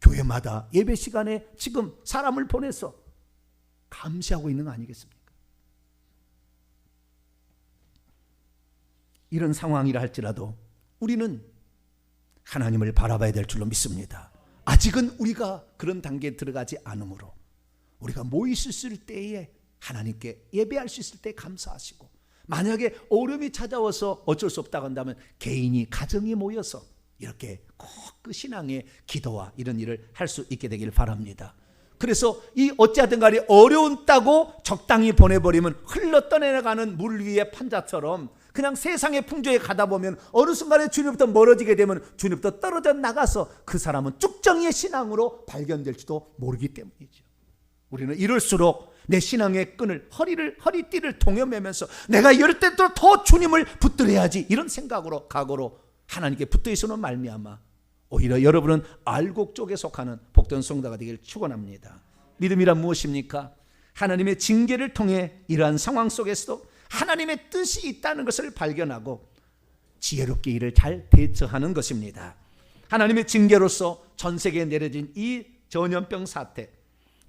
교회마다 예배 시간에 지금 사람을 보내서 감시하고 있는 거 아니겠습니까? 이런 상황이라 할지라도 우리는 하나님을 바라봐야 될 줄로 믿습니다. 아직은 우리가 그런 단계에 들어가지 않으므로 우리가 모일 수 있을 때에 하나님께 예배할 수 있을 때 감사하시고, 만약에 어려움이 찾아와서 어쩔 수 없다고 한다면 개인이 가정이 모여서 이렇게 꼭 그 신앙의 기도와 이런 일을 할 수 있게 되길 바랍니다. 그래서 이 어찌하든 간에 어려운다고 적당히 보내버리면 흘러 떠내려가는 물 위의 판자처럼 그냥 세상의 풍조에 가다 보면 어느 순간에 주님부터 멀어지게 되면 주님부터 떨어져 나가서 그 사람은 쭉정이의 신앙으로 발견될지도 모르기 때문이죠. 우리는 이럴수록 내 신앙의 끈을 허리띠를 동여매면서 내가 이럴 때도 더 주님을 붙들어야지, 이런 생각으로 각오로 하나님께 붙어 있으면 말미암아 오히려 여러분은 알곡 쪽에 속하는 복된 성도가 되길 축원합니다. 믿음이란 무엇입니까? 하나님의 징계를 통해 이러한 상황 속에서도 하나님의 뜻이 있다는 것을 발견하고 지혜롭게 이를 잘 대처하는 것입니다. 하나님의 징계로서 전 세계에 내려진 이 전염병 사태,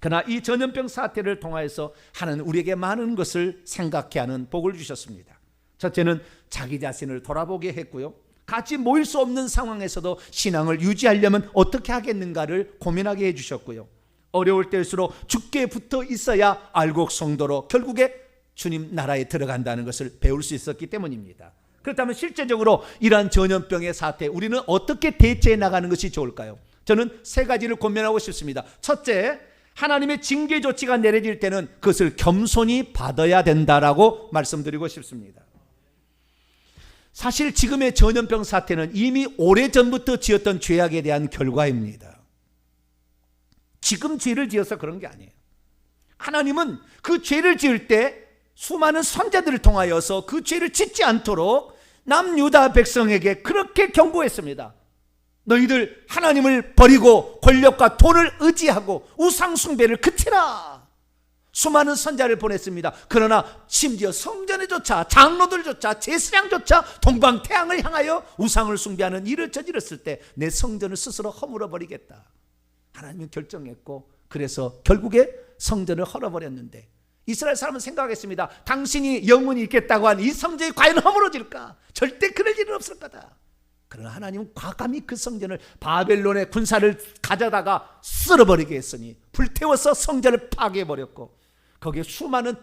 그러나 이 전염병 사태를 통하여서 하나님은 우리에게 많은 것을 생각해 하는 복을 주셨습니다. 첫째는 자기 자신을 돌아보게 했고요, 같이 모일 수 없는 상황에서도 신앙을 유지하려면 어떻게 하겠는가를 고민하게 해주셨고요, 어려울 때일수록 주께 붙어 있어야 알곡 성도로 결국에 주님 나라에 들어간다는 것을 배울 수 있었기 때문입니다. 그렇다면 실제적으로 이러한 전염병의 사태 우리는 어떻게 대처해 나가는 것이 좋을까요? 저는 세 가지를 고민하고 싶습니다. 첫째, 하나님의 징계 조치가 내려질 때는 그것을 겸손히 받아야 된다라고 말씀드리고 싶습니다. 사실 지금의 전염병 사태는 이미 오래전부터 지었던 죄악에 대한 결과입니다. 지금 죄를 지어서 그런 게 아니에요. 하나님은 그 죄를 지을 때 수많은 선자들을 통하여서 그 죄를 짓지 않도록 남유다 백성에게 그렇게 경고했습니다. 너희들 하나님을 버리고 권력과 돈을 의지하고 우상 숭배를 그치라. 수많은 선자를 보냈습니다. 그러나 심지어 성전에조차 장로들조차 제사장조차 동방태양을 향하여 우상을 숭배하는 일을 저질렀을 때 내 성전을 스스로 허물어 버리겠다. 하나님은 결정했고, 그래서 결국에 성전을 헐어버렸는데, 이스라엘 사람은 생각하겠습니다. 당신이 영원히 있겠다고 한 이 성전이 과연 허물어질까? 절대 그럴 일은 없을 거다. 그러나 하나님은 과감히 그 성전을 바벨론의 군사를 가져다가 쓸어버리게 했으니 불태워서 성전을 파괴해버렸고, 거기에 수많은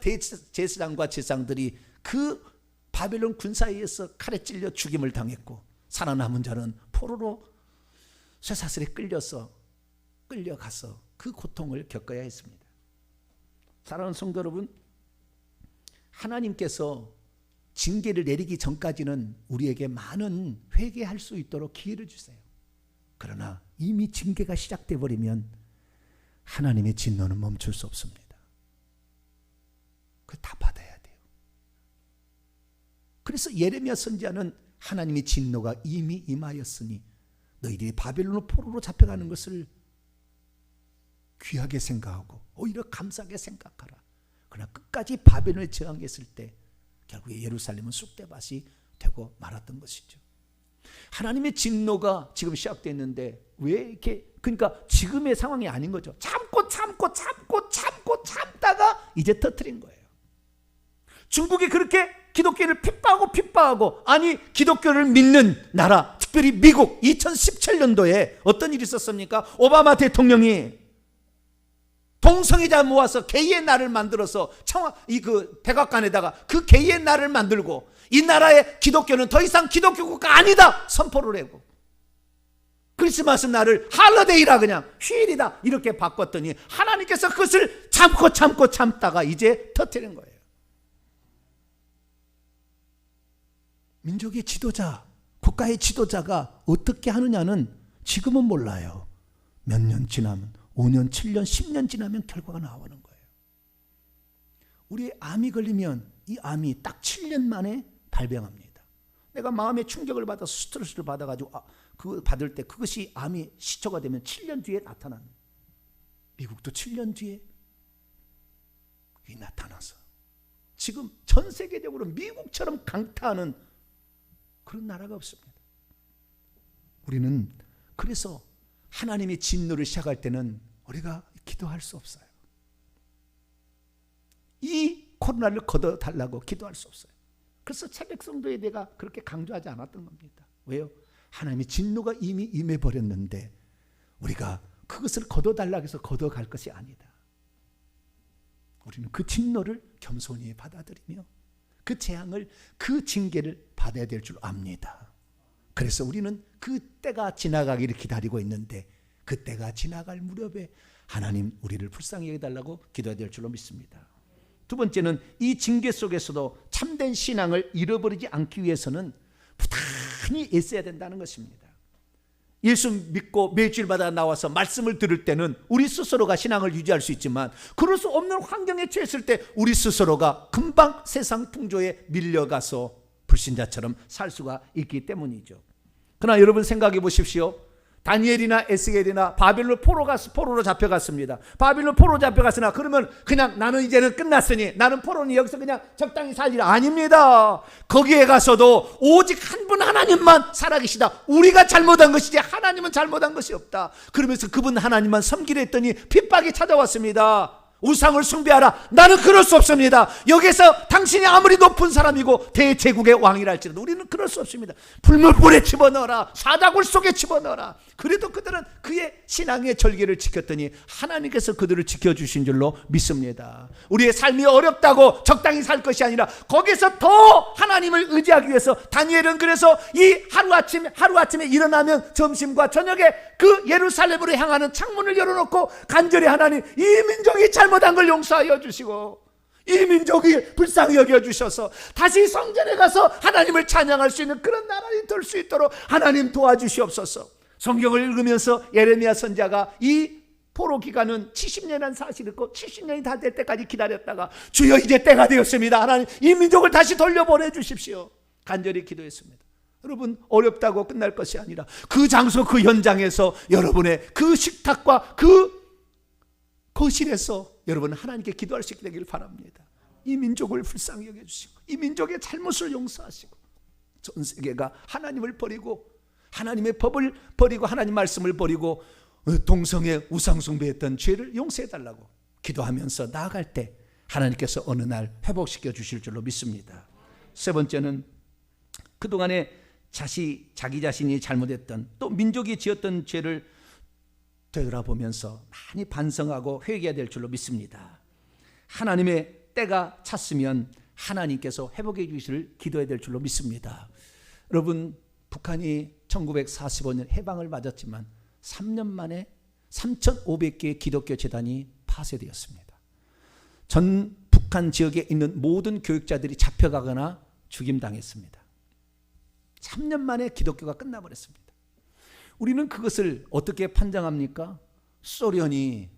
제사장과 제사장들이 그 바벨론 군사에 의해서 칼에 찔려 죽임을 당했고, 살아남은 자는 포로로 쇠사슬에 끌려가서 그 고통을 겪어야 했습니다. 사랑하는 성도 여러분, 하나님께서 징계를 내리기 전까지는 우리에게 많은 회개할 수 있도록 기회를 주세요. 그러나 이미 징계가 시작돼 버리면 하나님의 진노는 멈출 수 없습니다. 그거 다 받아야 돼요. 그래서 예레미야 선지자는 하나님의 진노가 이미 임하였으니 너희들이 바벨론 포로로 잡혀가는 것을 귀하게 생각하고 오히려 감사하게 생각하라. 그러나 끝까지 바벨론에 저항했을 때 결국에 예루살렘은 쑥대밭이 되고 말았던 것이죠. 하나님의 진노가 지금 시작됐는데 왜 이렇게, 그러니까 지금의 상황이 아닌 거죠. 참다가 이제 터뜨린 거예요. 중국이 그렇게 기독교를 핍박하고 아니 기독교를 믿는 나라, 특별히 미국 2017년도에 어떤 일이 있었습니까? 오바마 대통령이 동성애자 모아서 게이의 날을 만들어서 백악관에다가 그 게이의 날을 만들고 이 나라의 기독교는 더 이상 기독교가 아니다 선포를 하고, 크리스마스 날을 할러데이라 그냥 휴일이다 이렇게 바꿨더니 하나님께서 그것을 참다가 이제 터뜨린 거예요. 민족의 지도자, 국가의 지도자가 어떻게 하느냐는 지금은 몰라요. 몇 년 지나면 5년, 7년, 10년 지나면 결과가 나오는 거예요. 우리의 암이 걸리면 이 암이 딱 7년 만에 발병합니다. 내가 마음의 충격을 받아서 스트레스를 받아가지고 그거 받을 때 그것이 암이 시초가 되면 7년 뒤에 나타납니다. 미국도 7년 뒤에 그게 나타나서 지금 전 세계적으로 미국처럼 강타하는 그런 나라가 없습니다. 우리는 그래서 하나님의 진노를 시작할 때는 우리가 기도할 수 없어요. 이 코로나를 걷어달라고 기도할 수 없어요. 그래서 새벽 성도에 내가 그렇게 강조하지 않았던 겁니다. 왜요? 하나님의 진노가 이미 임해버렸는데 우리가 그것을 걷어달라고 해서 걷어갈 것이 아니다. 우리는 그 진노를 겸손히 받아들이며 그 재앙을, 그 징계를 받아야 될 줄 압니다. 그래서 우리는 그 때가 지나가기를 기다리고 있는데 그 때가 지나갈 무렵에 하나님 우리를 불쌍히 여겨달라고 기도해야 될 줄로 믿습니다. 두 번째는 이 징계 속에서도 참된 신앙을 잃어버리지 않기 위해서는 부단히 애써야 된다는 것입니다. 예수 믿고 매주일마다 나와서 말씀을 들을 때는 우리 스스로가 신앙을 유지할 수 있지만 그럴 수 없는 환경에 처했을 때 우리 스스로가 금방 세상 풍조에 밀려가서 불신자처럼 살 수가 있기 때문이죠. 그러나 여러분 생각해 보십시오. 다니엘이나 에스겔이나 바벨론 포로로 잡혀갔습니다. 바벨론 포로 잡혀갔으나 그러면 그냥 나는 이제는 끝났으니 나는 포로니 여기서 그냥 적당히 살리라. 아닙니다. 거기에 가서도 오직 한 분 하나님만 살아계시다. 우리가 잘못한 것이지 하나님은 잘못한 것이 없다. 그러면서 그분 하나님만 섬기려 했더니 핍박이 찾아왔습니다. 우상을 숭배하라. 나는 그럴 수 없습니다. 여기서 당신이 아무리 높은 사람이고 대제국의 왕이라 할지라도 우리는 그럴 수 없습니다. 불물불에 집어넣어라. 사다굴 속에 집어넣어라. 그래도 그들은 그의 신앙의 절개를 지켰더니 하나님께서 그들을 지켜주신 줄로 믿습니다. 우리의 삶이 어렵다고 적당히 살 것이 아니라 거기서 더 하나님을 의지하기 위해서 다니엘은 그래서 이 하루아침에 일어나면 점심과 저녁에 그 예루살렘으로 향하는 창문을 열어놓고 간절히 하나님 이 민족이 잘못한 걸 용서하여 주시고 이 민족이 불쌍히 여겨주셔서 다시 성전에 가서 하나님을 찬양할 수 있는 그런 나라를 될 수 있도록 하나님 도와주시옵소서. 성경을 읽으면서 예레미야 선지자가 이 포로 기간은 70년이라는 사실을 듣고 70년이 다 될 때까지 기다렸다가 주여 이제 때가 되었습니다. 하나님 이 민족을 다시 돌려보내 주십시오. 간절히 기도했습니다. 여러분 어렵다고 끝날 것이 아니라 그 장소 그 현장에서 여러분의 그 식탁과 그 거실에서 여러분 하나님께 기도할 수 있게 되기를 바랍니다. 이 민족을 불쌍히 여겨주시고 이 민족의 잘못을 용서하시고 전 세계가 하나님을 버리고 하나님의 법을 버리고 하나님 말씀을 버리고 동성애 우상숭배했던 죄를 용서해달라고 기도하면서 나아갈 때 하나님께서 어느 날 회복시켜 주실 줄로 믿습니다. 세 번째는 그동안에 자기 자신이 잘못했던 또 민족이 지었던 죄를 되돌아보면서 많이 반성하고 회개해야 될 줄로 믿습니다. 하나님의 때가 찼으면 하나님께서 회복해 주시기를 기도해야 될 줄로 믿습니다. 여러분, 북한이 1945년 해방을 맞았지만 3년 만에 3,500개의 기독교 재단이 파쇄되었습니다. 전 북한 지역에 있는 모든 교육자들이 잡혀가거나 죽임당했습니다. 3년 만에 기독교가 끝나버렸습니다. 우리는 그것을 어떻게 판단합니까? 소련이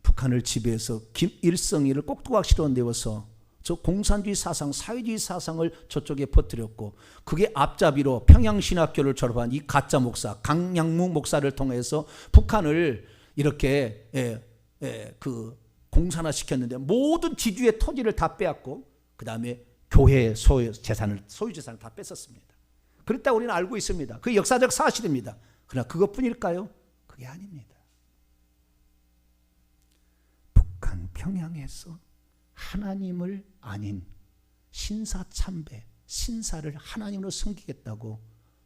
북한을 지배해서 김일성이를 꼭두각시로 내어서 저 공산주의 사상, 사회주의 사상을 저쪽에 퍼뜨렸고, 그게 앞잡이로 평양신학교를 졸업한 이 가짜 목사 강양무 목사를 통해서 북한을 이렇게 공산화 시켰는데 모든 지주의 토지를 다 빼앗고 그 다음에 교회의 소유재산을 다 뺐었습니다. 그랬다고 우리는 알고 있습니다. 그게 역사적 사실입니다. 그러나 그것뿐일까요? 그게 아닙니다. 북한 평양에서 하나님을 아닌 신사참배, 신사를 하나님으로 섬기겠다고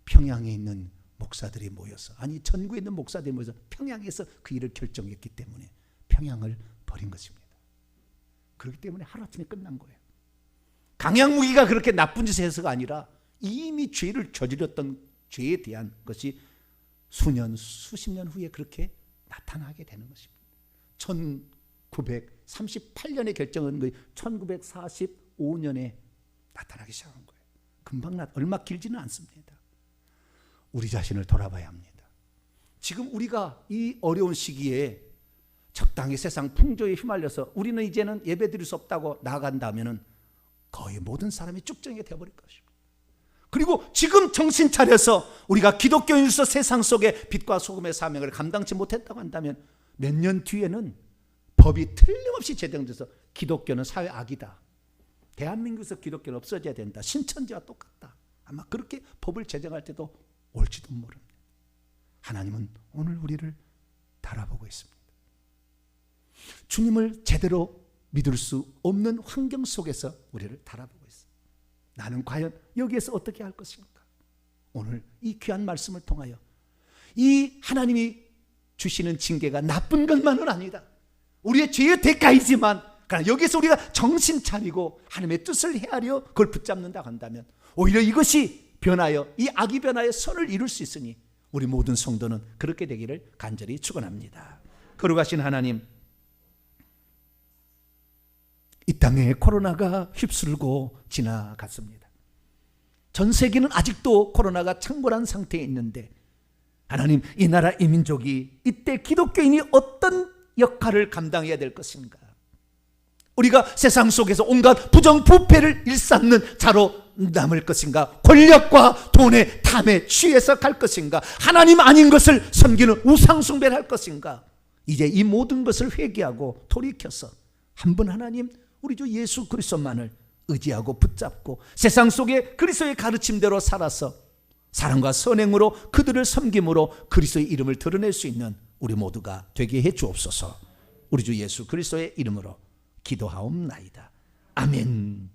평양에 있는 목사들이 모여서, 아니 전국에 있는 목사들이 모여서 평양에서 그 일을 결정했기 때문에 평양을 버린 것입니다. 그렇기 때문에 하루아침에 끝난 거예요. 강양무기가 그렇게 나쁜 짓을 해서가 아니라 이미 죄를 저질렀던 죄에 대한 것이 수십 년 후에 그렇게 나타나게 되는 것입니다. 1938년에 결정한 것이 1945년에 나타나기 시작한 거예요. 금방 얼마 길지는 않습니다. 우리 자신을 돌아봐야 합니다. 지금 우리가 이 어려운 시기에 적당히 세상 풍조에 휘말려서 우리는 이제는 예배드릴 수 없다고 나아간다면 거의 모든 사람이 쭉정이가 되어버릴 것입니다. 그리고 지금 정신 차려서 우리가 기독교인으로서 세상 속에 빛과 소금의 사명을 감당치 못했다고 한다면 몇 년 뒤에는 법이 틀림없이 제정돼서 기독교는 사회 악이다, 대한민국에서 기독교는 없어져야 된다, 신천지와 똑같다, 아마 그렇게 법을 제정할 때도 올지도 모릅니다. 하나님은 오늘 우리를 바라보고 있습니다. 주님을 제대로 믿을 수 없는 환경 속에서 우리를 바라보고 있습니다. 나는 과연 여기에서 어떻게 할 것인가? 오늘 이 귀한 말씀을 통하여 이 하나님이 주시는 징계가 나쁜 것만은 아니다, 우리의 죄의 대가이지만, 그러나 여기서 우리가 정신 차리고 하나님의 뜻을 헤아려 그걸 붙잡는다고 한다면 오히려 이것이 변하여, 이 악이 변하여 선을 이룰 수 있으니 우리 모든 성도는 그렇게 되기를 간절히 축원합니다. 거룩하신 하나님, 이 땅에 코로나가 휩쓸고 지나갔습니다. 전 세계는 아직도 코로나가 창궐한 상태에 있는데 하나님, 이 나라 이 민족이 이때 기독교인이 어떤 역할을 감당해야 될 것인가? 우리가 세상 속에서 온갖 부정부패를 일삼는 자로 남을 것인가? 권력과 돈의 탐에 취해서 갈 것인가? 하나님 아닌 것을 섬기는 우상숭배를 할 것인가? 이제 이 모든 것을 회개하고 돌이켜서 한 분 하나님, 우리 주 예수 그리스도만을 의지하고 붙잡고 세상 속에 그리스도의 가르침대로 살아서 사랑과 선행으로 그들을 섬김으로 그리스도의 이름을 드러낼 수 있는 우리 모두가 되게 해 주옵소서. 우리 주 예수 그리스도의 이름으로 기도하옵나이다. 아멘.